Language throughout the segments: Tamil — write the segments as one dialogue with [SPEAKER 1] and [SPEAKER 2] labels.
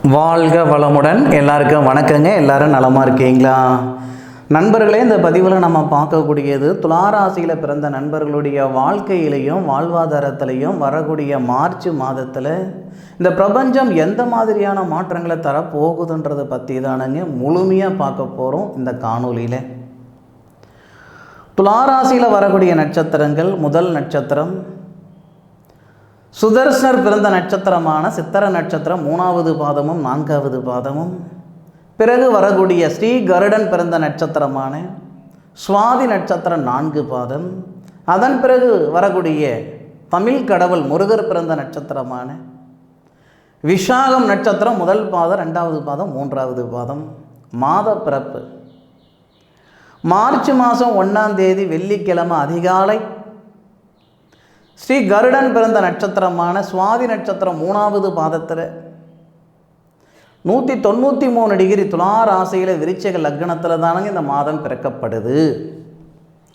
[SPEAKER 1] வாழ்க வளமுடன். எல்லாருக்கும் வணக்கங்க. எல்லாரும் நலமாக இருக்கீங்களா நண்பர்களே? இந்த பதிவில் நம்ம பார்க்கக்கூடியது துளாராசியில் பிறந்த நண்பர்களுடைய வாழ்க்கையிலையும் வாழ்வாதாரத்திலையும் வரக்கூடிய மார்ச் மாதத்தில் இந்த பிரபஞ்சம் எந்த மாதிரியான மாற்றங்களை தரப்போகுதுன்றதை பற்றி தானுங்க முழுமையாக பார்க்க போகிறோம் இந்த காணொலியில். துளாராசியில் வரக்கூடிய நட்சத்திரங்கள், முதல் நட்சத்திரம் சுதர்சனர் பிறந்த நட்சத்திரமான சித்திர நட்சத்திரம் 3வது பாதமும் 4வது பாதமும். பிறகு வரக்கூடிய ஸ்ரீ கருடன் பிறந்த நட்சத்திரமான சுவாதி நட்சத்திரம் 4 பாதம். அதன் பிறகு வரக்கூடிய தமிழ் கடவுள் முருகர் பிறந்த நட்சத்திரமான விஷாகம் நட்சத்திரம் 1 பாதம், 2வது பாதம், 3வது பாதம். மாத பிறப்பு மார்ச் மாதம் 1ஆம் தேதி வெள்ளிக்கிழமை அதிகாலை ஸ்ரீ கருடன் பிறந்த நட்சத்திரமான சுவாதி நட்சத்திரம் 3வது பாதத்தில் 193 டிகிரி துளாராசியில் விருச்சிக லக்னத்தில் தானங்க இந்த மாதம் பிறக்கப்படுது.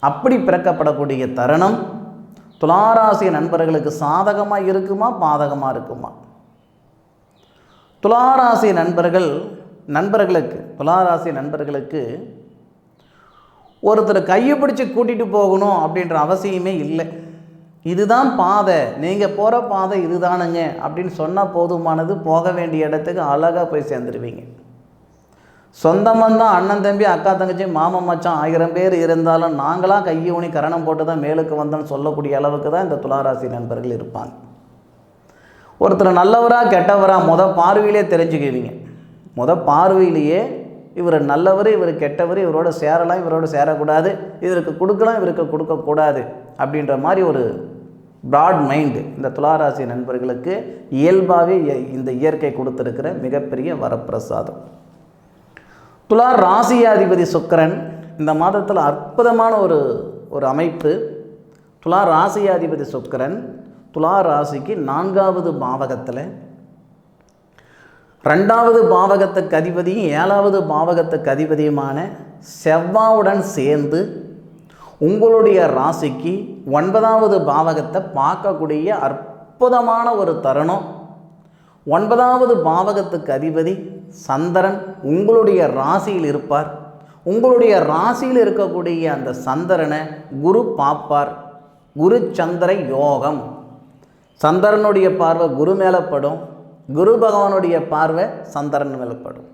[SPEAKER 1] அப்படி பிறக்கப்படக்கூடிய தருணம் துளாராசி நண்பர்களுக்கு சாதகமாக இருக்குமா, பாதகமாக இருக்குமா? துளாராசி நண்பர்களுக்கு ஒருத்தர் கையை பிடிச்சி கூட்டிகிட்டு போகணும் அப்படின்ற அவசியமே இல்லை. இதுதான் பாதை, நீங்கள் போகிற பாதை இதுதானுங்க அப்படின்னு சொன்னால் போதுமானது. போக வேண்டிய இடத்துக்கு அழகாக போய் சேர்ந்துருவீங்க. சொந்தமாக தான் அண்ணன் தம்பி அக்கா தங்கச்சி மாமன் மச்சான் 1000 பேர் இருந்தாலும் நாங்களாக கையை ஊனி கரணம் போட்டு தான் மேலுக்கு வந்தோன்னு சொல்லக்கூடிய அளவுக்கு தான் இந்த துளாராசி நண்பர்கள் இருப்பாங்க. ஒருத்தர் நல்லவரா கெட்டவரா பார்வையிலே தெரிஞ்சுக்குவீங்க. பார்வையிலேயே இவர் நல்லவர், இவர் கெட்டவர், இவரோட சேரலாம், இவரோட சேரக்கூடாது, இதற்கு கொடுக்கலாம், இவருக்கு கொடுக்கக்கூடாது அப்படின்ற மாதிரி ஒரு ப்ராட் மைண்டு இந்த துளாராசி நண்பர்களுக்கு இயல்பாகவே இந்த இயற்கை கொடுத்துருக்கிற மிகப்பெரிய வரப்பிரசாதம். துளார் ராசியாதிபதி சுக்கிரன் இந்த மாதத்தில் அற்புதமான ஒரு அமைப்பு. துளார் ராசியாதிபதி சுக்கிரன் துளார் ராசிக்கு 4வது பாவகத்தில் 2வது பாவகத்துக்கு அதிபதியும் 7வது பாவகத்துக்கு அதிபதியுமான செவ்வாயுடன் சேர்ந்து உங்களுடைய ராசிக்கு 9வது பாவகத்தை பார்க்கக்கூடிய அற்புதமான ஒரு தருணம். 9வது பாவகத்துக்கு அதிபதி சந்திரன் உங்களுடைய ராசியில் இருப்பார். உங்களுடைய ராசியில் இருக்கக்கூடிய அந்த சந்திரனை குரு பார்ப்பார். குரு சந்திர யோகம். சந்திரனுடைய பார்வை குரு மேலே படும், குரு பகவானுடைய பார்வை சந்திரன் மேலே படும்.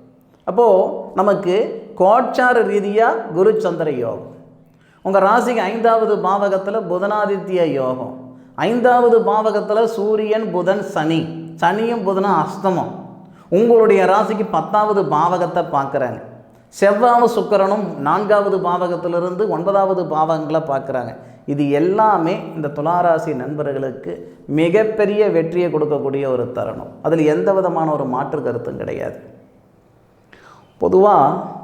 [SPEAKER 1] அப்போது நமக்கு கோட்சார ரீதியாக குரு சந்திர யோகம். உங்கள் ராசிக்கு 5வது பாவகத்தில் புதனாதித்ய யோகம். 5வது பாவகத்தில் சூரியன் புதன் சனியும் புதனும் அஸ்தமம். உங்களுடைய ராசிக்கு 10வது பாவகத்தை பார்க்குறாங்க. செவ்வாயும் சுக்கிரனும் 4வது பாவகத்திலிருந்து 9வது பாவகங்களை பார்க்குறாங்க. இது எல்லாமே இந்த துளாராசி நண்பர்களுக்கு மிகப்பெரிய வெற்றியை கொடுக்கக்கூடிய ஒரு தருணம். அதில் எந்த விதமான ஒரு மாற்று கருத்தும் கிடையாது. பொதுவாக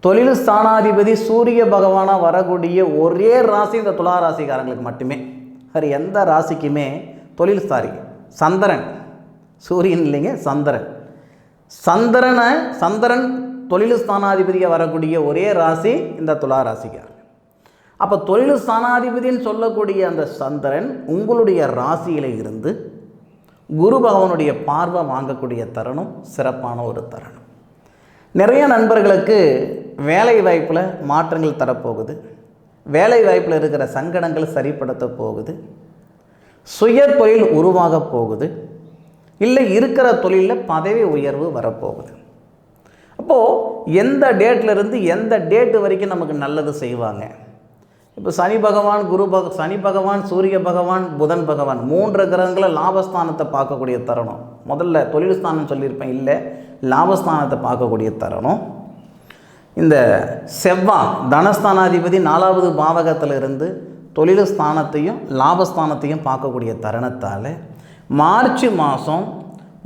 [SPEAKER 1] தொழில் ஸ்தானாதிபதி சூரிய பகவானாக வரக்கூடிய ஒரே ராசி இந்த துளாராசிக்காரங்களுக்கு மட்டுமே. வேறு எந்த ராசிக்குமே தொழில் சந்திரன், சூரியன் இல்லைங்க, சந்திரன் தொழில் ஸ்தானாதிபதியாக வரக்கூடிய ஒரே ராசி இந்த துளாராசிக்காரர். அப்போ தொழில் ஸ்தானாதிபதின்னு சொல்லக்கூடிய அந்த சந்திரன் உங்களுடைய ராசியில் இருந்து குரு பகவானுடைய பார்வை வாங்கக்கூடிய தருணம் சிறப்பான ஒரு தருணம். நிறைய நண்பர்களுக்கு வேலை வாய்ப்பில் மாற்றங்கள் தரப்போகுது. வேலை வாய்ப்பில் இருக்கிற சங்கடங்கள் சரிப்படுத்த போகுது. சுய தொழில் உருவாக போகுது. இல்லை இருக்கிற தொழிலில் பதவி உயர்வு வரப்போகுது. அப்போது எந்த டேட்லேருந்து எந்த டேட்டு வரைக்கும் நமக்கு நல்லது செய்வாங்க? இப்போ சனி பகவான், சூரிய பகவான், புதன் பகவான் 3 கிரகங்களை லாபஸ்தானத்தை பார்க்கக்கூடிய தருணம். முதல்ல தொழில் ஸ்தானம் சொல்லியிருப்பேன், இல்லை லாபஸ்தானத்தை பார்க்கக்கூடிய தருணம். இந்த செவ்வாய் தனஸ்தானாதிபதி 4வது பாவகத்தில் இருந்து தொழில் ஸ்தானத்தையும் லாபஸ்தானத்தையும் பார்க்கக்கூடிய தருணத்தால் மார்ச் மாதம்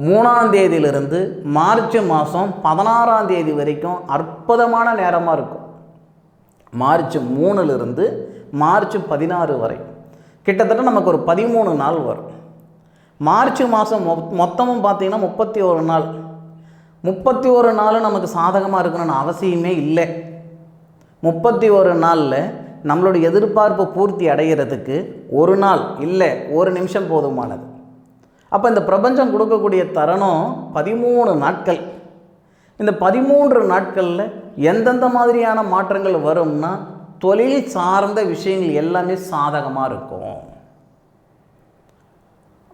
[SPEAKER 1] 3ஆம் தேதியிலிருந்து மார்ச் மாதம் 16ஆம் தேதி வரைக்கும் அற்புதமான நேரமாக இருக்கும். மார்ச் 3லிருந்து மார்ச் 16 வரை கிட்டத்தட்ட நமக்கு ஒரு 13 நாள் வரும். மார்ச் மாதம் மொத்தமும் பார்த்திங்கன்னா 31 நாள். 31 நாள் நமக்கு சாதகமாக இருக்கணும்னு அவசியமே இல்லை. 31 நாளில் நம்மளுடைய எதிர்பார்ப்பு பூர்த்தி அடைகிறதுக்கு ஒரு நாள் இல்லை, ஒரு நிமிஷம் போதுமானது. அப்போ இந்த பிரபஞ்சம் கொடுக்கக்கூடிய தருணம் 13 நாட்கள். இந்த 13 நாட்களில் எந்தெந்த மாதிரியான மாற்றங்கள் வரும்னா, தொழில் சார்ந்த விஷயங்கள் எல்லாமே சாதகமாக இருக்கும்.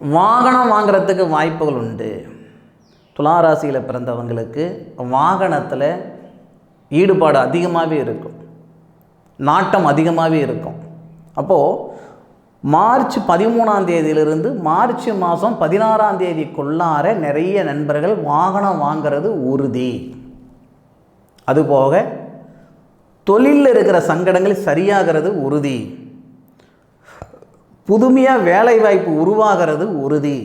[SPEAKER 1] வாகனம் வாங்கிறதுக்கு வாய்ப்புகள் உண்டு. துளாராசியில் பிறந்தவங்களுக்கு வாகனத்தில் ஈடுபாடு அதிகமாகவே இருக்கும், நாட்டம் அதிகமாகவே இருக்கும். அப்போது மார்ச் 13ஆம் தேதியிலிருந்து மார்ச் மாதம் 16ஆம் தேதிக்குள்ளார நிறைய நண்பர்கள் வாகனம் வாங்கிறது உறுதி. அதுபோக தொழிலில் இருக்கிற சங்கடங்கள் சரியாகிறது உறுதி. புதுமையாக வேலை வாய்ப்பு உருவாகிறது உறுதி.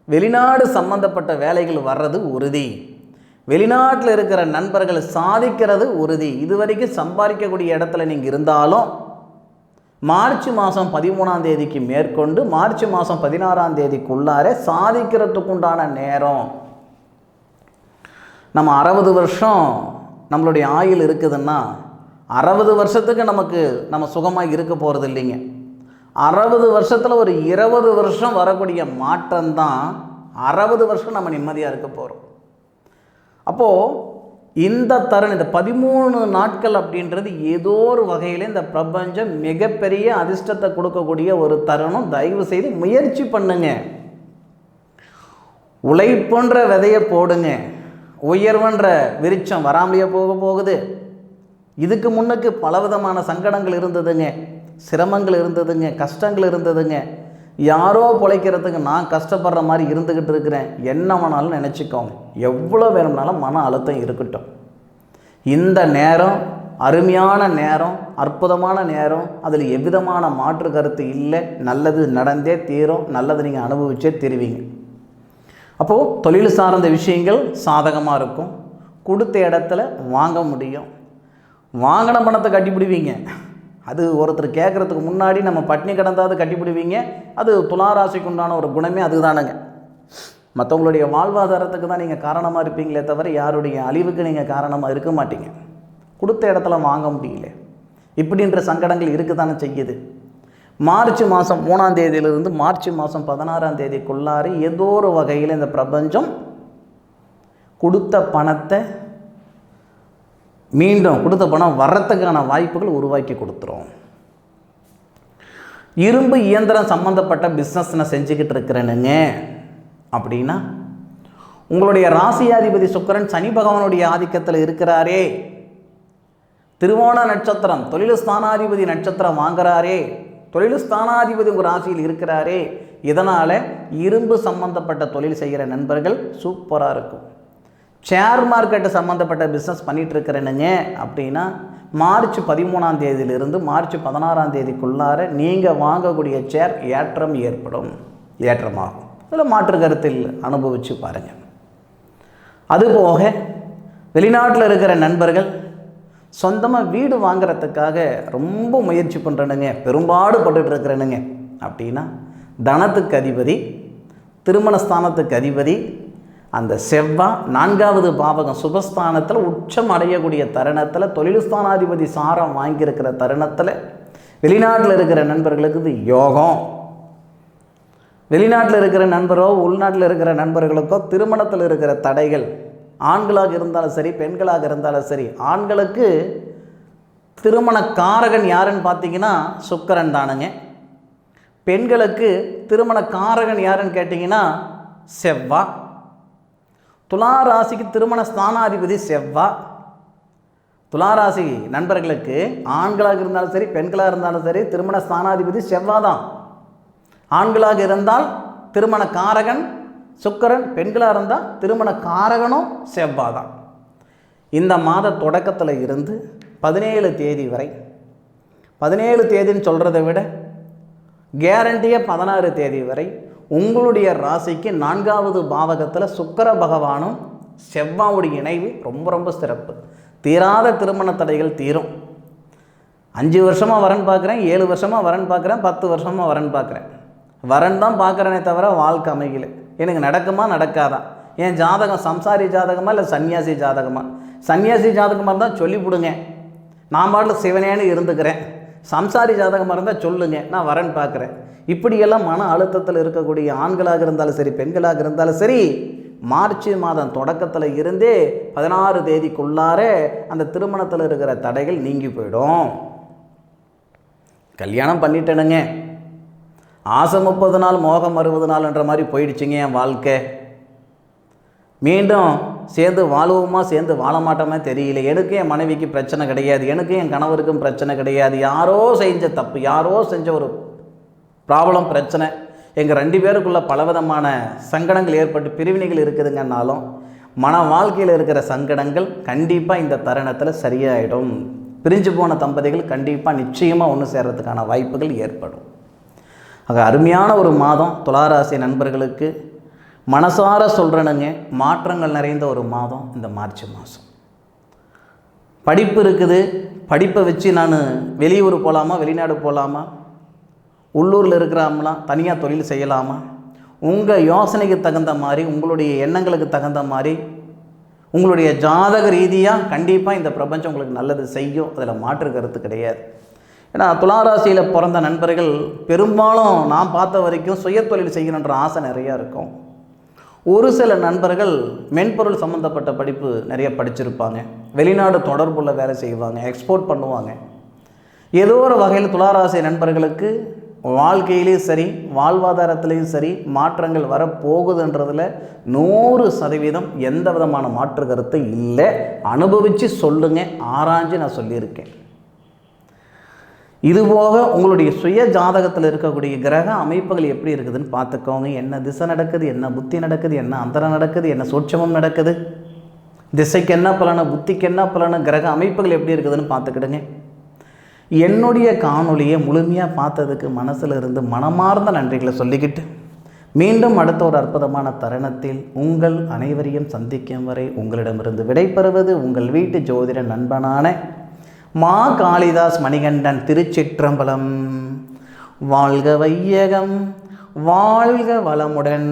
[SPEAKER 1] வெளிநாடு சம்பந்தப்பட்ட வேலைகள் வர்றது உறுதி. வெளிநாட்டில் இருக்கிற நண்பர்கள் சாதிக்கிறது உறுதி. இதுவரைக்கும் சம்பாதிக்கக்கூடிய இடத்துல நீங்கள் இருந்தாலும் மார்ச் மாதம் 13ஆம் தேதிக்கு மேற்கொண்டு மார்ச் மாதம் 16ஆம் தேதிக்குள்ளார சாதிக்கிறதுக்குண்டான நேரம். நம்ம 60 வருஷம் நம்மளுடைய ஆயுள் இருக்குதுன்னா 60 வருஷத்துக்கு நம்ம சுகமாக இருக்க போகிறது இல்லைங்க. 60 வருஷத்தில் ஒரு 20 வருஷம் வரக்கூடிய மாற்றம்தான் 60 வருஷம் நம்ம நிம்மதியாக இருக்க போகிறோம். அப்போது இந்த தருணம், இந்த 13 நாட்கள் அப்படின்றது ஏதோ ஒரு வகையில் இந்த பிரபஞ்சம் மிகப்பெரிய அதிர்ஷ்டத்தை கொடுக்கக்கூடிய ஒரு தருணம். தயவு செய்து முயற்சி பண்ணுங்க. உழைப்புன்ற விதையை போடுங்க. உயர்வுன்ற விருட்சம் வராமலேயே போகுது. இதுக்கு முன்னுக்கு பலவிதமான சங்கடங்கள் இருந்ததுங்க, சிரமங்கள் இருந்ததுங்க, கஷ்டங்கள் இருந்ததுங்க. யாரோ பிழைக்கிறதுக்கு நான் கஷ்டப்படுற மாதிரி இருந்துக்கிட்டு இருக்கிறேன். என்ன வேணாலும் நினச்சிக்கோங்க, எவ்வளோ வேணும்னாலும் மன அழுத்தம் இருக்கட்டும். இந்த நேரம் அருமையான நேரம், அற்புதமான நேரம். அதில் எவ்விதமான மாற்று கருத்து இல்லை. நல்லது நடந்தே தீரும், நல்லது நீங்கள் அனுபவிச்சே தெரிவிங்க. அப்போது தொழில் சார்ந்த விஷயங்கள் சாதகமாக இருக்கும். கொடுத்த இடத்துல வாங்க முடியும். வாங்கின பணத்தை கட்டிப்பிடுவீங்க. அது ஒருத்தர் கேட்குறதுக்கு முன்னாடி நம்ம பட்னி கிடந்தாவது கட்டிப்பிடுவீங்க. அது துளாராசிக்கு உண்டான ஒரு குணமே அதுதானுங்க. மற்றவங்களுடைய வாழ்வாதாரத்துக்கு தான் நீங்கள் காரணமாக இருப்பீங்களே தவிர யாருடைய அழிவுக்கு நீங்கள் காரணமாக இருக்க மாட்டீங்க. கொடுத்த இடத்துல வாங்க முடியல, இப்படின்ற சங்கடங்கள் இருக்க தானே செய்யுது. மார்ச் மாதம் 3ஆம் தேதியிலிருந்து மார்ச் மாதம் 16ஆம் தேதிக்குள்ளார ஏதோ ஒரு வகையில் இந்த பிரபஞ்சம் கொடுத்த பணத்தை மீண்டும் கொடுத்த பணம் வர்றதுக்கான வாய்ப்புகள் உருவாக்கி கொடுத்துரும். இரும்பு இயந்திரம் சம்மந்தப்பட்ட பிஸ்னஸ் செஞ்சுக்கிட்டு இருக்கிறேனுங்க அப்படின்னா, உங்களுடைய ராசியாதிபதி சுக்கிரன் சனி பகவானுடைய ஆதிக்கத்தில் இருக்கிறாரே, திருவோண நட்சத்திரம் தொழில் ஸ்தானாதிபதி நட்சத்திரம் வாங்குறாரே, தொழில் ஸ்தானாதிபதி உங்கள் ராசியில் இருக்கிறாரே, இதனால் இரும்பு சம்பந்தப்பட்ட தொழில் செய்கிற நண்பர்கள் சூப்பராக இருக்கும். ஷேர் மார்க்கெட்டு சம்மந்தப்பட்ட பிஸ்னஸ் பண்ணிகிட்ருக்கிறேனுங்க அப்படின்னா, மார்ச் 13ஆம் தேதியிலிருந்து மார்ச் 16ஆம் தேதிக்குள்ளார நீங்கள் வாங்கக்கூடிய ஷேர் ஏற்றமாகும். இதில் மாற்று கருத்தில் அனுபவித்து பாருங்கள். அதுபோக வெளிநாட்டில் இருக்கிற நண்பர்கள் சொந்தமாக வீடு வாங்கிறதுக்காக ரொம்ப முயற்சி பண்ணுறேனுங்க, பெரும்பாடு பட்டுருக்கிறேனுங்க அப்படின்னா, தனத்துக்கு அதிபதி, திருமணஸ்தானத்துக்கு அதிபதி அந்த செவ்வாய் 4வது பாவகம் சுபஸ்தானத்தில் உச்சம் அடையக்கூடிய தருணத்தில், தொழில் ஸ்தானாதிபதி சாரம் வாங்கியிருக்கிற தருணத்தில் வெளிநாட்டில் இருக்கிற நண்பர்களுக்கு இது யோகம். வெளிநாட்டில் இருக்கிற நண்பரோ உள்நாட்டில் இருக்கிற நண்பர்களுக்கோ திருமணத்தில் இருக்கிற தடைகள், ஆண்களாக இருந்தாலும் சரி பெண்களாக இருந்தாலும் சரி, ஆண்களுக்கு திருமண காரகன் யாருன்னு பார்த்தீங்கன்னா சுக்கிரன் தானுங்க. பெண்களுக்கு திருமண காரகன் யாருன்னு கேட்டிங்கன்னா செவ்வாய். துளாராசிக்கு திருமண ஸ்தானாதிபதி செவ்வாய். துளாராசி நண்பர்களுக்கு ஆண்களாக இருந்தாலும் சரி பெண்களாக இருந்தாலும் சரி திருமண ஸ்தானாதிபதி செவ்வாய் தான். ஆண்களாக இருந்தால் திருமண காரகன் சுக்கிரன், பெண்களாக இருந்தால் திருமண காரகனும் செவ்வாய் தான். இந்த மாத தொடக்கத்தில் இருந்து 17 தேதி வரை, 17 தேதின்னு சொல்கிறத விட கேரண்டியாக 16 தேதி வரை உங்களுடைய ராசிக்கு 4வது பாவகத்தில் சுக்கிர பகவானும் செவ்வாவுடைய இணைவு ரொம்ப ரொம்ப சிறப்பு. தீராத திருமண தடைகள் தீரும். 5 வருஷமாக வரன் பார்க்குறேன், 7 வருஷமாக வரன் பார்க்குறேன், 10 வருஷமாக வரன் பார்க்குறேன், வரன் தான் பார்க்குறேனே தவிர வாழ்க்கை அமைக்கல, எனக்கு நடக்குமா நடக்காதா, என் ஜாதகம் சம்சாரி ஜாதகமா இல்லை சன்னியாசி ஜாதகமா, சன்னியாசி ஜாதகமாக இருந்தால் சொல்லிவிடுங்க, நான் பாட்டில் சிவனேன்னு இருந்துக்கிறேன், சம்சாரி ஜாதகமாக இருந்தால் சொல்லுங்கள், நான் வரேன்னு பார்க்குறேன். இப்படியெல்லாம் மன அழுத்தத்தில் இருக்கக்கூடிய ஆண்களாக இருந்தாலும் சரி, பெண்களாக இருந்தாலும் சரி, மார்ச் மாதம் தொடக்கத்தில் இருந்தே 16 தேதிக்குள்ளார அந்த திருமணத்தில் இருக்கிற தடைகள் நீங்கி போயிடும். கல்யாணம் பண்ணிட்டேனுங்க, ஆசை 30 நாள் மோகம் 60 நாள்ன்ற மாதிரி போயிடுச்சுங்க என் வாழ்க்கை, மீண்டும் சேர்ந்து வாழுவோமா சேர்ந்து வாழ மாட்டோமே தெரியல, எனக்கும் என் மனைவிக்கு பிரச்சனை கிடையாது, எனக்கும் என் கணவருக்கும் பிரச்சனை கிடையாது, யாரோ செஞ்ச தப்பு, யாரோ செஞ்ச ஒரு ப்ராப்ளம் பிரச்சனை, எங்கள் 2 பேருக்குள்ள பலவிதமான சங்கடங்கள் ஏற்பட்டு பிரிவினைகள் இருக்குதுங்கன்னாலும் மன வாழ்க்கையில் இருக்கிற சங்கடங்கள் கண்டிப்பாக இந்த தருணத்தில் சரியாயிடும். பிரிஞ்சு போன தம்பதிகள் கண்டிப்பாக நிச்சயமாக ஒன்று சேர்றதுக்கான வாய்ப்புகள் ஏற்படும். ஆக அருமையான ஒரு மாதம் துளாராசி நண்பர்களுக்கு. மனசார சொல்கிறேனுங்க, மாற்றங்கள் நிறைந்த ஒரு மாதம் இந்த மார்ச் மாதம். படிப்பு இருக்குது, படிப்பை வச்சு நான் வெளியூர் போகலாமா, வெளிநாடு போகலாமா, உள்ளூரில் இருக்கிறாமலாம் தனியாக தொழில் செய்யலாமா, உங்கள் யோசனைக்கு தகுந்த மாதிரி, உங்களுடைய எண்ணங்களுக்கு தகுந்த மாதிரி, உங்களுடைய ஜாதக ரீதியாக கண்டிப்பாக இந்த பிரபஞ்சம் உங்களுக்கு நல்லது செய்யும், அதில் மாற்று கருத்து கிடையாது. ஏன்னா துளாராசியில் பிறந்த நண்பர்கள் பெரும்பாலும் நான் பார்த்த வரைக்கும் சுய தொழில் செய்யணுன்ற ஆசை நிறையா இருக்கும். ஒரு சில நண்பர்கள் மென்பொருள் சம்மந்தப்பட்ட படிப்பு நிறைய படிச்சிருப்பாங்க, வெளிநாடு தொடர்புள்ள வேலை செய்வாங்க, எக்ஸ்போர்ட் பண்ணுவாங்க. ஏதோ ஒரு வகையில் துளாராசி நண்பர்களுக்கு வாழ்க்கையிலையும் சரி, வாழ்வாதாரத்திலையும் சரி மாற்றங்கள் வரப்போகுதுன்றதில் 100% எந்த விதமான மாற்று கருத்து இல்லை. அனுபவித்து சொல்லுங்கள், ஆராய்ஞ்சு நான் சொல்லியிருக்கேன். இதுபோக உங்களுடைய சுய ஜாதகத்தில் இருக்கக்கூடிய கிரக அமைப்புகள் எப்படி இருக்குதுன்னு பார்த்துக்கோங்க. என்ன திசை நடக்குது, என்ன புத்தி நடக்குது, என்ன அந்தரம் நடக்குது, என்ன சூட்சமம் நடக்குது, திசைக்கு என்ன பலனு, புத்திக்கு என்ன பலனு, கிரக அமைப்புகள் எப்படி இருக்குதுன்னு பார்த்துக்கிடுங்க. என்னுடைய காணொலியை முழுமையாக பார்த்ததுக்கு மனசில் இருந்து மனமார்ந்த நன்றிகளை சொல்லிக்கிட்டு மீண்டும் அடுத்த ஒரு அற்புதமான தருணத்தில் உங்கள் அனைவரையும் சந்திக்கும் வரை உங்களிடமிருந்து விடைபெறுவது உங்கள் வீட்டு ஜோதிட நண்பனான மா காளிதாஸ் மணிகண்டன். திருச்சிற்றம்பலம். வாழ்க வையகம், வாழ்க வளமுடன்.